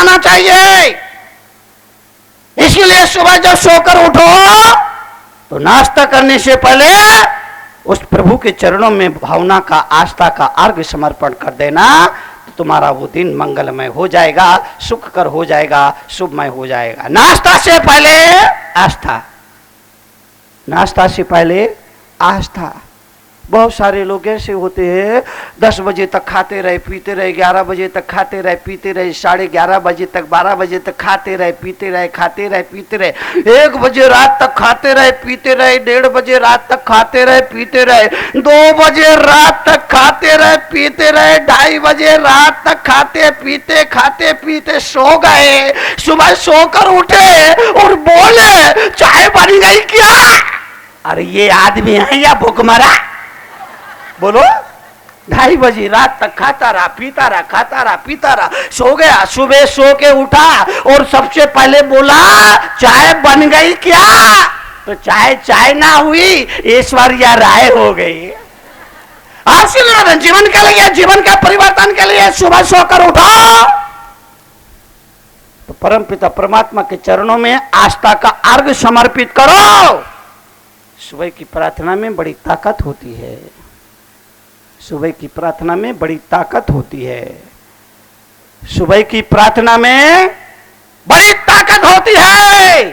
आना चाहिए। इसलिए सुबह जब सोकर उठो तो नाश्ता करने से पहले उस प्रभु के चरणों में भावना का, आस्था का अर्घ समर्पण कर देना, तो तुम्हारा वो दिन मंगलमय हो जाएगा, सुखकर हो जाएगा, शुभमय हो जाएगा। नाश्ता से पहले आस्था, नाश्ता से पहले आस्था। बहुत सारे लोग ऐसे होते हैं 10 बजे तक खाते रहे पीते रहे, 11 बजे तक खाते रहे पीते रहे, 11:30 बजे तक, 12 बजे तक खाते रहे पीते रहे, खाते रहे पीते रहे, 1 बजे रात तक खाते रहे पीते रहे, 1:30 बजे रात तक खाते रहे पीते रहे, 2 बजे रात तक खाते रहे पीते रहे, 2:30 बजे रात तक खाते पीते सो गए। सुबह सोकर उठे और बोले चाय बन गई क्या? अरे ये आदमी है या भूखमरा? बोलो, 2:30 बजे रात तक खाता रहा पीता रहा, खाता रहा पीता रहा, सो गया। सुबह सो के उठा और सबसे पहले बोला चाय बन गई क्या? तो चाय ना हुई, ऐश्वर्या राय हो गई। आशीर्वाद जीवन के लिए, जीवन के परिवर्तन के लिए सुबह सोकर उठो तो परमपिता परमात्मा के चरणों में आस्था का अर्घ समर्पित करो। सुबह की प्रार्थना में बड़ी ताकत होती है, सुबह की प्रार्थना में बड़ी ताकत होती है, सुबह की प्रार्थना में बड़ी ताकत होती है।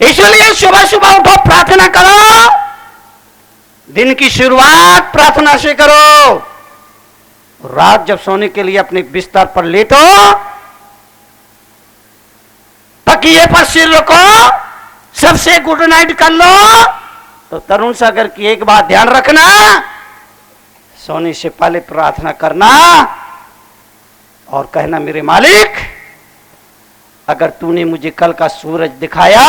इसलिए सुबह सुबह उठो, प्रार्थना करो। दिन की शुरुआत प्रार्थना से करो। रात जब सोने के लिए अपने बिस्तर पर लेटो, तकिए पर सिर रखो, सबसे गुड नाइट कर लो। तो तरुण सागर की एक बात ध्यान रखना, सोने से पहले प्रार्थना करना और कहना मेरे मालिक, अगर तूने मुझे कल का सूरज दिखाया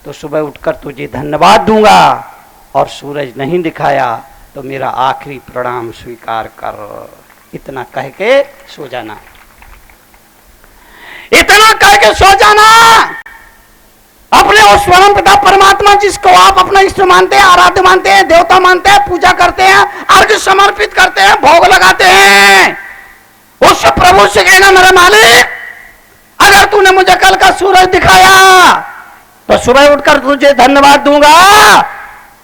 तो सुबह उठकर तुझे धन्यवाद दूंगा, और सूरज नहीं दिखाया तो मेरा आखिरी प्रणाम स्वीकार कर। इतना कह के सो जाना, इतना कह के सो जाना। अपने उस परम पिता परमात्मा जिसको आप अपना इष्ट मानते हैं, आराध्य मानते हैं, देवता मानते हैं, पूजा करते हैं, अर्घ समर्पित करते हैं, भोग लगाते हैं, उस प्रभु से कहना मेरे मालिक, अगर तूने मुझे कल का सूरज दिखाया तो सुबह उठकर तुझे धन्यवाद दूंगा,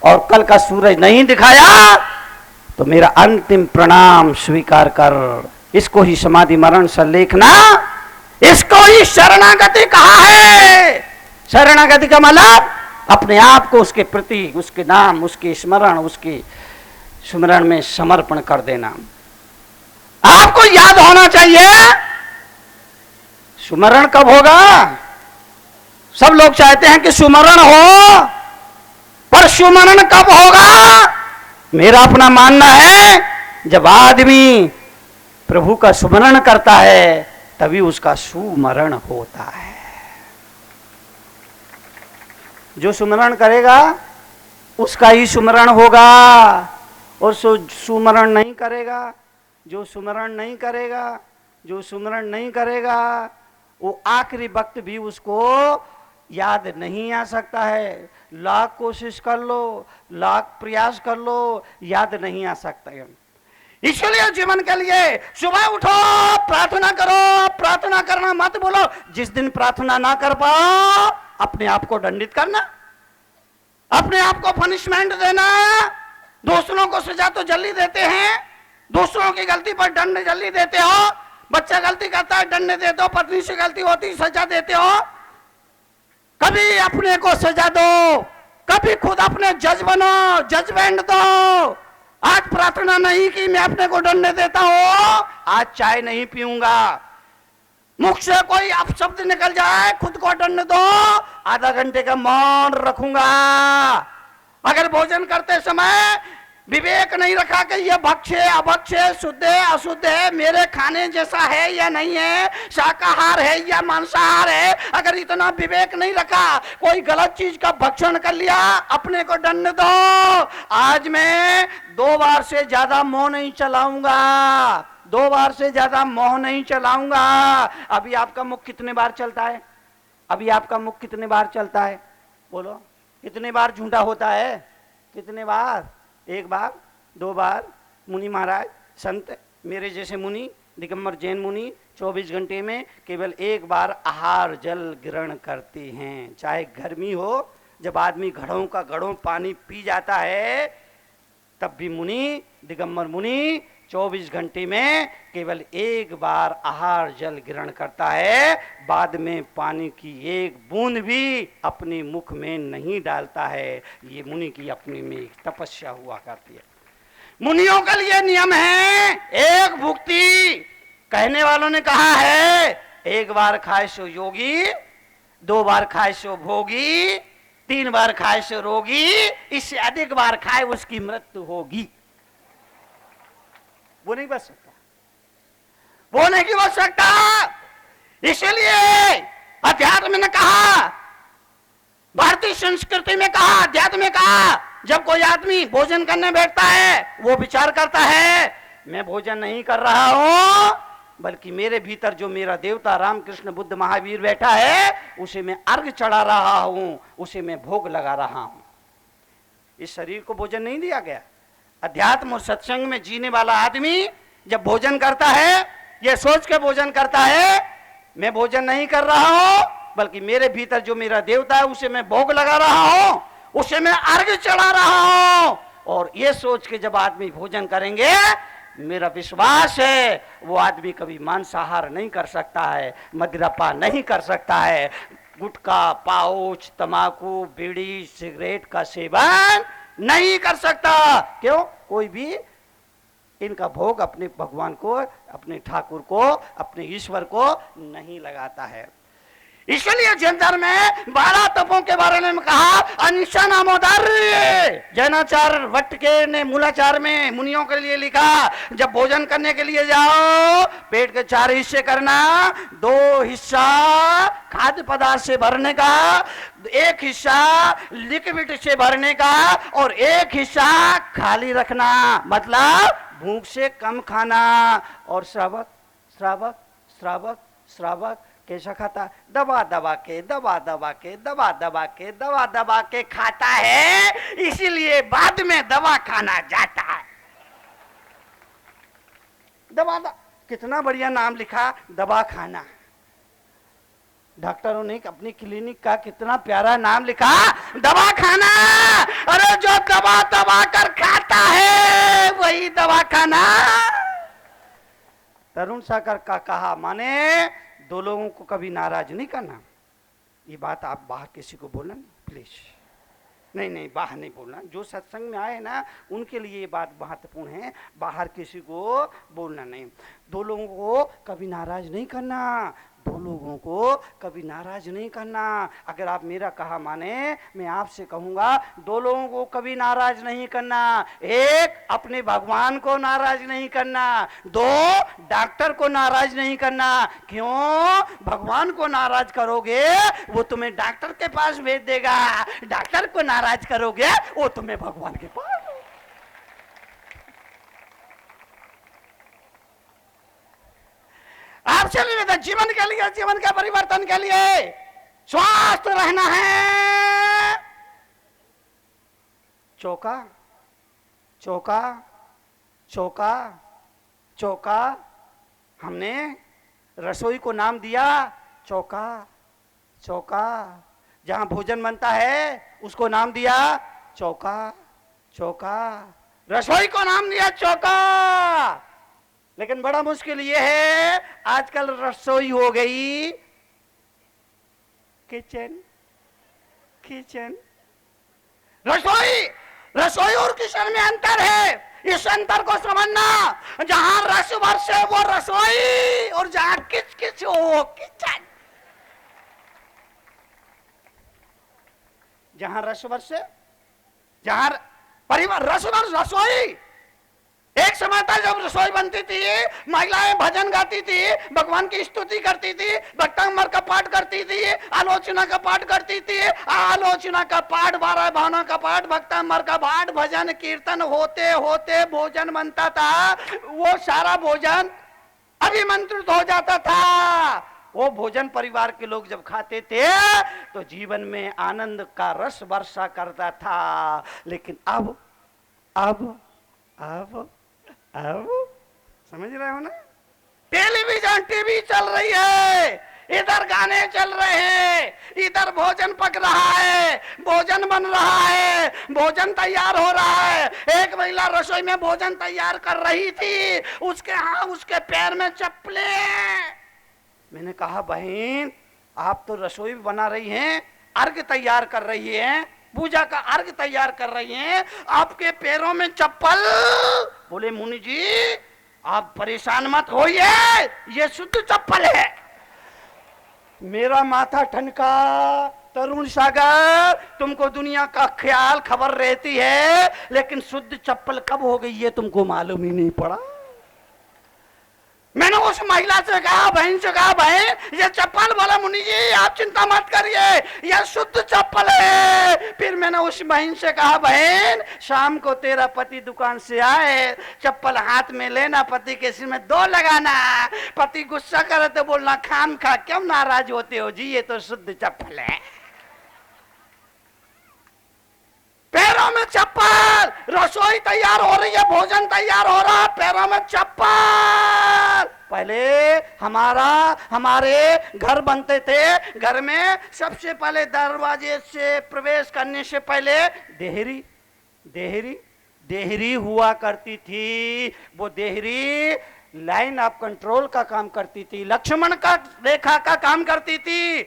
और कल का सूरज नहीं दिखाया तो मेरा अंतिम प्रणाम स्वीकार कर। इसको ही समाधि मरण संलेखना, इसको ही शरणागति कहा है। शरणागति का मतलब अपने आप को उसके प्रति, उसके नाम, उसके स्मरण, उसके सुमरण में समर्पण कर देना। आपको याद होना चाहिए सुमरण कब होगा। सब लोग चाहते हैं कि सुमरण हो, पर सुमरण कब होगा? मेरा अपना मानना है जब आदमी प्रभु का सुमरण करता है तभी उसका सुमरण होता है। जो सुमरण करेगा उसका ही सुमरण होगा, और सुमरण नहीं करेगा, जो सुमरण नहीं करेगा, जो सुमरण नहीं करेगा, वो आखिरी वक्त भी उसको याद नहीं आ सकता है। लाख कोशिश कर लो, लाख प्रयास कर लो, याद नहीं आ सकता है। इसलिए जीवन के लिए सुबह उठो, प्रार्थना करो। प्रार्थना करना मत बोलो। जिस दिन प्रार्थना ना कर पाओ अपने आप को दंडित करना, अपने आप को पनिशमेंट देना। दूसरों को सजा तो जल्दी देते हैं, दूसरों की गलती पर दंड जल्दी देते हो। बच्चा गलती करता है दंड देते हो, पत्नी से गलती होती सजा देते हो। कभी अपने को सजा दो, कभी खुद अपने जज बनो, जजमेंट दो। आज प्रार्थना नहीं की, मैं अपने को दंड देता हूं, आज चाय नहीं पीऊंगा। मुख से कोई अपशब्द निकल जाए, खुद को दंड दो, आधा घंटे का मौन रखूंगा। अगर भोजन करते समय विवेक नहीं रखा कि ये भक्ष्य है, अभक्ष्य है, शुद्ध है, अशुद्ध है, मेरे खाने जैसा है या नहीं है, शाकाहार है या मांसाहार है, अगर इतना विवेक नहीं रखा, कोई गलत चीज का भक्षण कर लिया, अपने को दंड दो। आज मैं 2 बार से ज्यादा मोह नहीं चलाऊंगा, 2 बार से ज्यादा मोह नहीं चलाऊंगा। अभी आपका मुख कितने बार चलता है? अभी आपका मुख कितने बार चलता है? बोलो, कितने बार झूठा होता है? कितने बार? 1 बार, 2 बार, मुनि महाराज, संत मेरे जैसे मुनि, दिगंबर जैन मुनि 24 घंटे में केवल एक बार आहार जल ग्रहण करते हैं। चाहे गर्मी हो, जब आदमी घड़ों पानी पी जाता है, तब भी मुनि, दिगंबर मुनि 24 घंटे में केवल एक बार आहार जल ग्रहण करता है, बाद में पानी की एक बूंद भी अपने मुख में नहीं डालता है। ये मुनि की अपने में एक तपस्या हुआ करती है। मुनियों के लिए नियम है एक भुक्ति। कहने वालों ने कहा है एक बार खाए सो योगी, 2 बार खाए सो भोगी, 3 बार खाए सो रोगी, इससे अधिक बार खाए उसकी मृत्यु होगी। वो नहीं बच सकता, वो नहीं बच सकता। इसलिए अध्यात्म ने कहा, भारतीय संस्कृति में कहा, अध्यात्म में कहा, जब कोई आदमी भोजन करने बैठता है वो विचार करता है मैं भोजन नहीं कर रहा हूं, बल्कि मेरे भीतर जो मेरा देवता रामकृष्ण बुद्ध महावीर बैठा है उसे मैं अर्घ चढ़ा रहा हूं, उसे मैं भोग लगा रहा हूं। इस शरीर को भोजन नहीं दिया गया। अध्यात्म और सत्संग में जीने वाला आदमी जब भोजन करता है, यह सोच के भोजन करता है मैं भोजन नहीं कर रहा हूं, बल्कि मेरे भीतर जो मेरा देवता है उसे मैं भोग लगा रहा हूं, उसे मैं अर्घ चढ़ा रहा हूं। और ये सोच के जब आदमी भोजन करेंगे, मेरा विश्वास है वो आदमी कभी मांसाहार नहीं कर सकता है, मदिरापान नहीं कर सकता है, गुटखा, पाउच, तंबाकू, बीड़ी, सिगरेट का सेवन नहीं कर सकता। क्यों? कोई भी इनका भोग अपने भगवान को, अपने ठाकुर को, अपने ईश्वर को नहीं लगाता है। इसलिए जैन धर्म में 12 तपों के बारे में कहा, अनिशा नामोदर्य। जैनाचार वट्टके ने मूलाचार में मुनियों के लिए लिखा, जब भोजन करने के लिए जाओ पेट के 4 हिस्से करना, 2 हिस्सा खाद्य पदार्थ से भरने का, 1 हिस्सा लिक्विड से भरने का और 1 हिस्सा खाली रखना, मतलब भूख से कम खाना। और श्रावक श्रावक श्रावक श्रावक कैसा खाता? दबा दबा के दबा दबा के दबा दबा के दबा दबा के खाता है, इसीलिए बाद में दवा खाना जाता है। दबा कितना बढ़िया नाम लिखा, दवा खाना। डॉक्टरों ने अपनी क्लिनिक का कितना प्यारा नाम लिखा, दवा खाना। अरे जो दबा दबा कर खाता है वही दवा खाना। तरुण सागर का कहा माने 2 लोगों को कभी नाराज नहीं करना। ये बात आप बाहर किसी को बोलना नहीं, प्लीज। नहीं, बाहर नहीं बोलना। जो सत्संग में आए ना उनके लिए ये बात महत्वपूर्ण है, बाहर किसी को बोलना नहीं। 2 लोगों को कभी नाराज नहीं करना, 2 लोगों को कभी नाराज नहीं करना। अगर आप मेरा कहा माने, मैं आपसे कहूंगा 2 लोगों को कभी नाराज नहीं करना। 1, अपने भगवान को नाराज नहीं करना। 2, डॉक्टर को नाराज नहीं करना। क्यों? भगवान को नाराज करोगे वो तुम्हें डॉक्टर के पास भेज देगा, डॉक्टर को नाराज करोगे वो तुम्हें भगवान के पास। आपसे निवेदन, जीवन के लिए, जीवन के परिवर्तन के लिए स्वस्थ रहना है। चौका चौका चौका चौका, हमने रसोई को नाम दिया चौका। चौका जहां भोजन बनता है उसको नाम दिया चौका। चौका रसोई को नाम दिया चौका। लेकिन बड़ा मुश्किल ये है, आजकल रसोई हो गई किचन। किचन रसोई, रसोई और किचन में अंतर है। इस अंतर को समझना, जहां रस बरसे वो रसोई और जहां किच किच हो किचन। जहां रस बरसे, जहां परिवार रस बरस रसोई। एक समय था जब रसोई बनती थी, महिलाएं भजन गाती थी, भगवान की स्तुति करती थी, भक्तांबर का पाठ करती थी, आलोचना का पाठ करती थी। आलोचना का पाठ, 12 भावना का पाठ, भक्तांबर का पाठ, भजन कीर्तन होते होते भोजन बनता था। वो सारा भोजन अभिमंत्रित हो जाता था। वो भोजन परिवार के लोग जब खाते थे तो जीवन में आनंद का रस वर्षा करता था। लेकिन अब समझ रहे हो ना? टेलीविजन टीवी चल रही है, इधर गाने चल रहे हैं, इधर भोजन पक रहा है, भोजन बन रहा है, भोजन तैयार हो रहा है। एक महिला रसोई में भोजन तैयार कर रही थी, उसके पैर में चप्पलें। मैंने कहा बहन आप तो रसोई बना रही हैं, अर्घ तैयार कर रही हैं, पूजा का अर्घ तैयार कर रही हैं, आपके पैरों में चप्पल। बोले मुनि जी आप परेशान मत होइए, ये शुद्ध चप्पल है। मेरा माथा ठनका। तरुण सागर तुमको दुनिया का ख्याल खबर रहती है, लेकिन शुद्ध चप्पल कब हो गई ये तुमको मालूम ही नहीं पड़ा। मैंने उस महिला से कहा, बहन से कहा, बहन ये चप्पल। बोला मुनि जी आप चिंता मत करिए, यह शुद्ध चप्पल है। फिर मैंने उस बहन से कहा, बहन शाम को तेरा पति दुकान से आए, चप्पल हाथ में लेना, पति के सिर में 2 लगाना। पति गुस्सा करे तो बोलना खाम खा क्यों नाराज होते हो जी, ये तो शुद्ध चप्पल है। पैरों में चप्पल, रसोई तैयार हो रही है, भोजन तैयार हो रहा है, पैरों में चप्पल। पहले हमारे घर बनते थे, घर में सबसे पहले दरवाजे से प्रवेश करने से पहले देहरी हुआ करती थी। वो देहरी लाइन ऑफ कंट्रोल का काम करती थी, लक्ष्मण का रेखा का काम करती थी।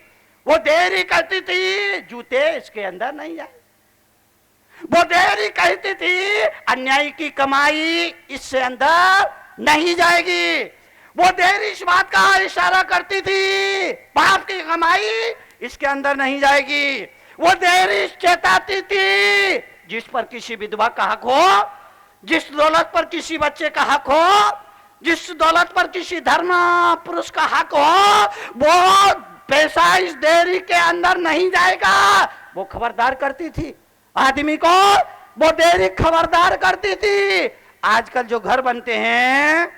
वो देहरी करती थी जूते इसके अंदर नहीं जाए। वो देहरी कहती थी अन्याय की कमाई इससे अंदर नहीं जाएगी। वो देहरी इस बात का इशारा करती थी पाप की कमाई इसके अंदर नहीं जाएगी। वो देहरी चेताती थी जिस पर किसी विधवा का हक हो, जिस दौलत पर किसी बच्चे का हक हो, जिस दौलत पर किसी धर्म पुरुष का हक हो, वो पैसा इस देहरी के अंदर नहीं जाएगा। वो खबरदार करती थी आदमी को, वो देहरी खबरदार करती थी। आजकल जो घर बनते हैं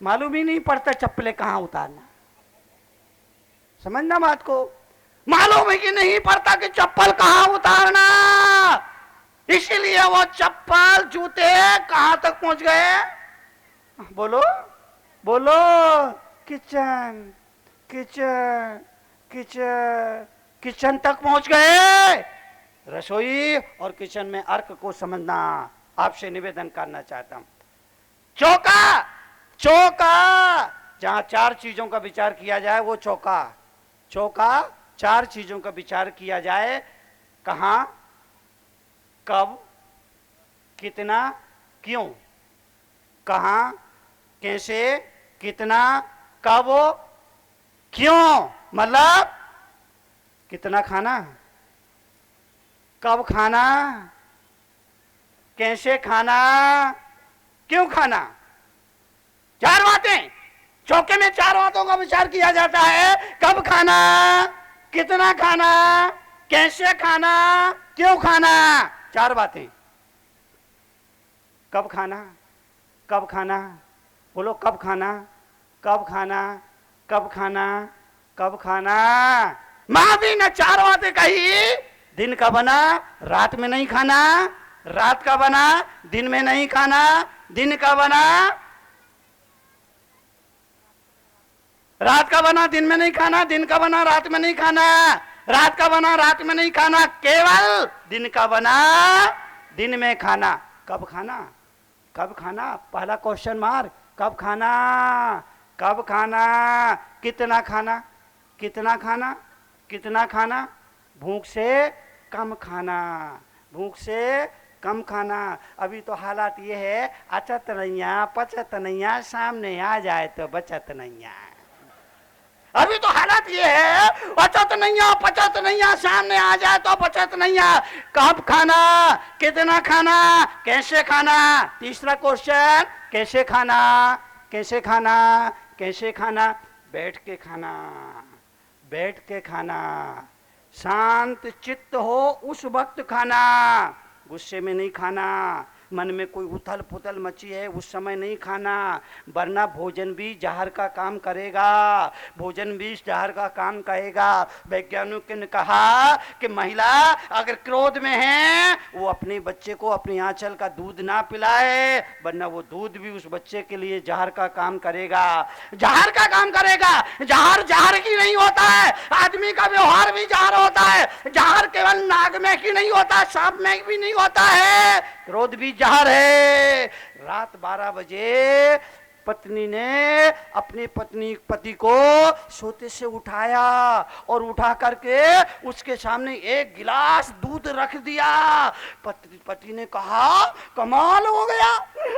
मालूम ही नहीं पड़ता चप्पलें कहां उतारना। समझना बात को, मालूम ही कि नहीं पड़ता कि चप्पल कहां उतारना। इसीलिए वो चप्पल जूते कहां तक पहुंच गए? बोलो बोलो, किचन किचन किचन किचन तक पहुंच गए। रसोई और किचन में अर्क को समझना आपसे निवेदन करना चाहता हूं। चौका, जहां 4 चीजों का विचार किया जाए वो चौका। 4 चीजों का विचार किया जाए, कहां, कब, कितना, क्यों। कहां, कैसे, कितना, कब, क्यों। मतलब कितना खाना, कब खाना, कैसे खाना, क्यों खाना। 4 बातें। चौके में 4 बातों का विचार किया जाता है। कब खाना, कितना खाना, कैसे खाना, क्यों खाना। 4 बातें। कब खाना, कब खाना, बोलो कब खाना, कब खाना, कब खाना, कब खाना। मां भी ने 4 बातें कही। दिन का बना रात में नहीं खाना, रात का बना दिन में नहीं खाना, दिन का बना रात का बना दिन में नहीं खाना, दिन का बना रात में नहीं खाना, रात का बना रात में नहीं खाना, केवल दिन का बना दिन में खाना। कब खाना, कब खाना, पहला क्वेश्चन मार्क। कब खाना, कब खाना, कितना खाना, कितना खाना, कितना खाना। भूख से कम खाना, भूख से कम खाना। अभी तो हालात ये है अचत नैया पचत नैया, सामने आ जाए तो बचत नैया। अभी तो हालात ये है अचत नैया पचत नैया, सामने आ जाए तो बचत नैया। कब खाना, कितना खाना, कैसे खाना। तीसरा क्वेश्चन, कैसे खाना, कैसे खाना, कैसे खाना। बैठ के खाना, बैठ के खाना, शांत चित्त हो उस वक्त खाना, गुस्से में नहीं खाना, मन में कोई उथल पुथल मची है उस समय नहीं खाना, वरना भोजन भी जहर का काम करेगा, भोजन भी जहर का काम करेगा। वैज्ञानिकों ने कहा कि महिला अगर क्रोध में है वो अपने बच्चे को अपनी आंचल का दूध ना पिलाए, वरना वो दूध भी उस बच्चे के लिए जहर का काम करेगा, जहर का काम करेगा। जहर जहर की नहीं होता है, आदमी का व्यवहार भी जहर होता है। जहर केवल नाग में ही नहीं होता, सांप में भी नहीं होता है, क्रोध भी जहर है। रात 12 बजे पत्नी ने अपने पति को सोते से उठाया और उठा करके उसके सामने एक गिलास दूध रख दिया। पति ने कहा कमाल हो गया,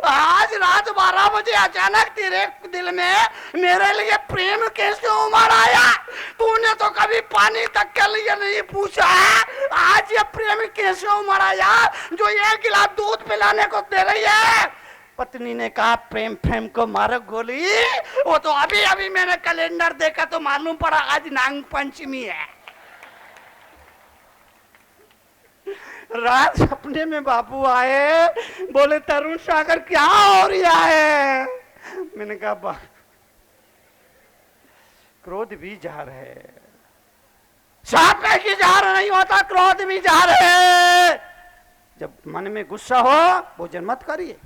आज रात 12 बजे अचानक तेरे दिल में मेरे लिए प्रेम कैसे उमड़ आया? तूने तो कभी पानी तक के लिए नहीं पूछा, आज ये प्रेम कैसे उमड़ आया जो एक गिलास दूध पिलाने को दे रही है? पत्नी ने कहा प्रेम प्रेम को मारो गोली, वो तो अभी अभी मैंने कैलेंडर देखा तो मालूम पड़ा आज नाग पंचमी है। रात सपने में बापू आए, बोले तरुण सागर क्या हो रहा है? मैंने कहा क्रोध भी जहर है, सांप की जहर नहीं होता, क्रोध भी जहर है। जब मन में गुस्सा हो भोजन मत करिए,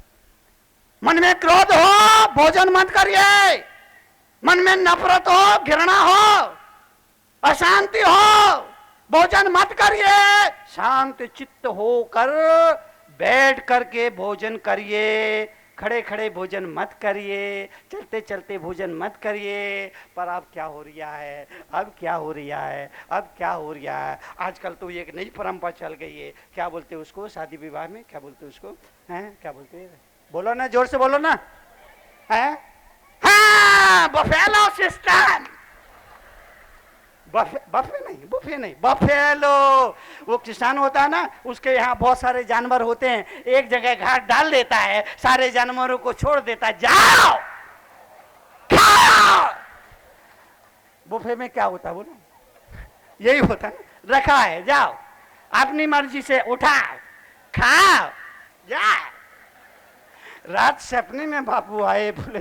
मन में क्रोध हो भोजन मत करिए, मन में नफरत हो, घृणा हो, अशांति हो, भोजन मत करिए। शांत चित्त होकर बैठ करके भोजन करिए, खड़े खड़े भोजन मत करिए, चलते चलते भोजन मत करिए। पर अब क्या हो रहा है, अब क्या हो रहा है, अब क्या हो रहा है? आजकल तो एक नई परंपरा चल गई है, क्या बोलते हैं उसको, शादी विवाह में क्या बोलते हैं उसको, हैं क्या बोलते हैं? बोलो ना, जोर से बोलो ना, है? हाँ, बफेलो सिस्टम। बफे नहीं, बफेलो। वो किसान होता है ना, उसके यहाँ बहुत सारे जानवर होते हैं, एक जगह घाट डाल देता है, सारे जानवरों को छोड़ देता है, जाओ खाओ। बुफे में क्या होता है बोलो, यही होता है, रखा है, जाओ अपनी मर्जी से उठाओ खाओ जाओ। रात सपने में बापू आए, बोले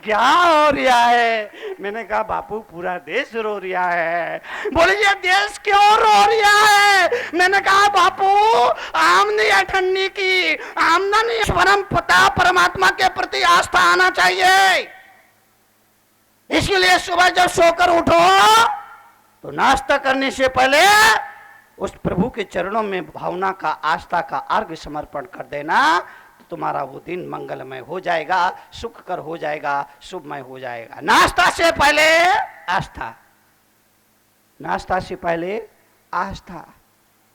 क्या हो रहा है? मैंने कहा बापू पूरा देश रो रहा है। बोले ये देश क्यों रो रहा है? मैंने कहा बापू आमदनी अठन्नी की आमदनी परम पिता परमात्मा के प्रति आस्था आना चाहिए। इसलिए सुबह जब सोकर उठो तो नाश्ता करने से पहले उस प्रभु के चरणों में भावना का, आस्था का अर्घ्य समर्पण कर देना, तुम्हारा वो दिन मंगलमय हो जाएगा, सुखकर हो जाएगा, शुभमय हो जाएगा। नाश्ता से पहले आस्था, नाश्ता से पहले आस्था।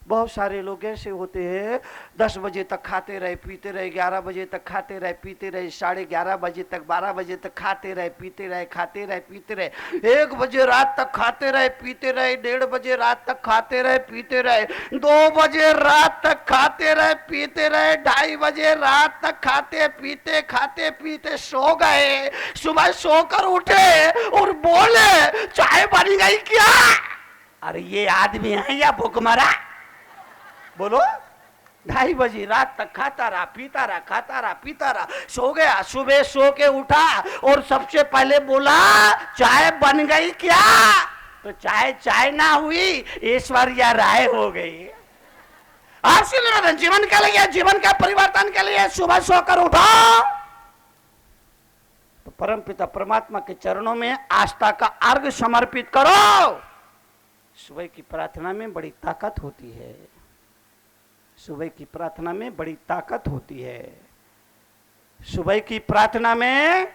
बहुत सारे लोग ऐसे होते हैं 10 बजे तक खाते रहे पीते रहे, 11 बजे तक खाते रहे पीते रहे, 11:30 बजे तक, 12 बजे तक खाते रहे पीते रहे, खाते रहे पीते रहे, 1 बजे रात तक खाते रहे पीते रहे, 1:30 बजे रात तक खाते रहे पीते रहे, 2 बजे रात तक खाते रहे पीते रहे, 2:30 बजे रात तक खाते पीते सो गए। सुबह सोकर उठे और बोले चाय बन गई क्या? अरे ये आदमी है या भूखमरा? बोलो 2:30 बजे रात तक खाता रहा पीता रहा, खाता रहा पीता रहा, सो गया। सुबह सो के उठा और सबसे पहले बोला चाय बन गई क्या? तो चाय ना हुई, ऐश्वर्या राय हो गई। आपसे निवेदन जीवन के लिए, जीवन के परिवर्तन के लिए सुबह सोकर उठो तो परम पिता परमात्मा के चरणों में आस्था का अर्घ्य समर्पित करो। सुबह की प्रार्थना में बड़ी ताकत होती है, सुबह की प्रार्थना में बड़ी ताकत होती है, सुबह की प्रार्थना में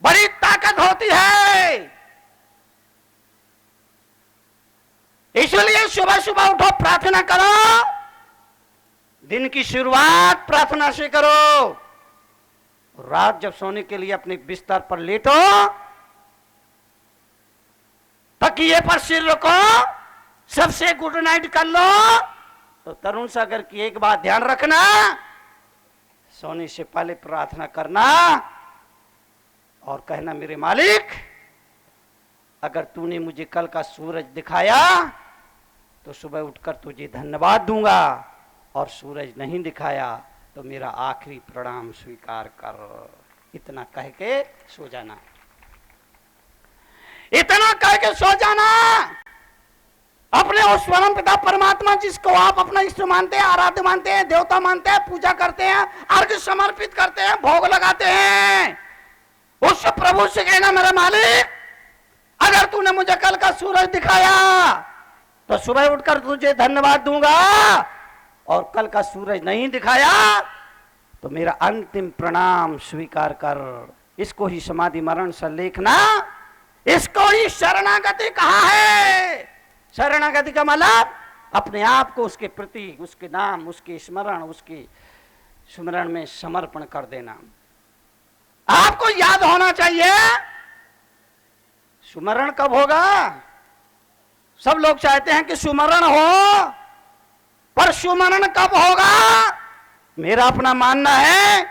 बड़ी ताकत होती है। इसलिए सुबह सुबह उठो, प्रार्थना करो, दिन की शुरुआत प्रार्थना से करो। रात जब सोने के लिए अपने बिस्तर पर लेटो, तकिए पर सिर रखो, सबसे गुड नाइट कर लो। तो तरुण सागर की एक बात ध्यान रखना, सोने से पहले प्रार्थना करना और कहना मेरे मालिक अगर तूने मुझे कल का सूरज दिखाया तो सुबह उठकर तुझे धन्यवाद दूंगा, और सूरज नहीं दिखाया तो मेरा आखिरी प्रणाम स्वीकार कर। इतना कह के सो जाना, इतना कह के सो जाना। अपने उस परम पिता परमात्मा जिसको आप अपना इष्ट मानते हैं, आराध्य मानते हैं, देवता मानते हैं, पूजा करते हैं, अर्घ्य समर्पित करते हैं, भोग लगाते हैं, उस प्रभु से कहना मेरे मालिक अगर तूने मुझे कल का सूरज दिखाया तो सुबह उठकर तुझे धन्यवाद दूंगा, और कल का सूरज नहीं दिखाया तो मेरा अंतिम प्रणाम स्वीकार कर। इसको ही समाधि मरण से लेखना, इसको ही शरणागति कहा है। शरणागति का मतलब अपने आप को उसके प्रति, उसके नाम, उसके स्मरण, उसके सुमरण में समर्पण कर देना। आपको याद होना चाहिए सुमरण कब होगा। सब लोग चाहते हैं कि सुमरण हो, पर सुमरण कब होगा। मेरा अपना मानना है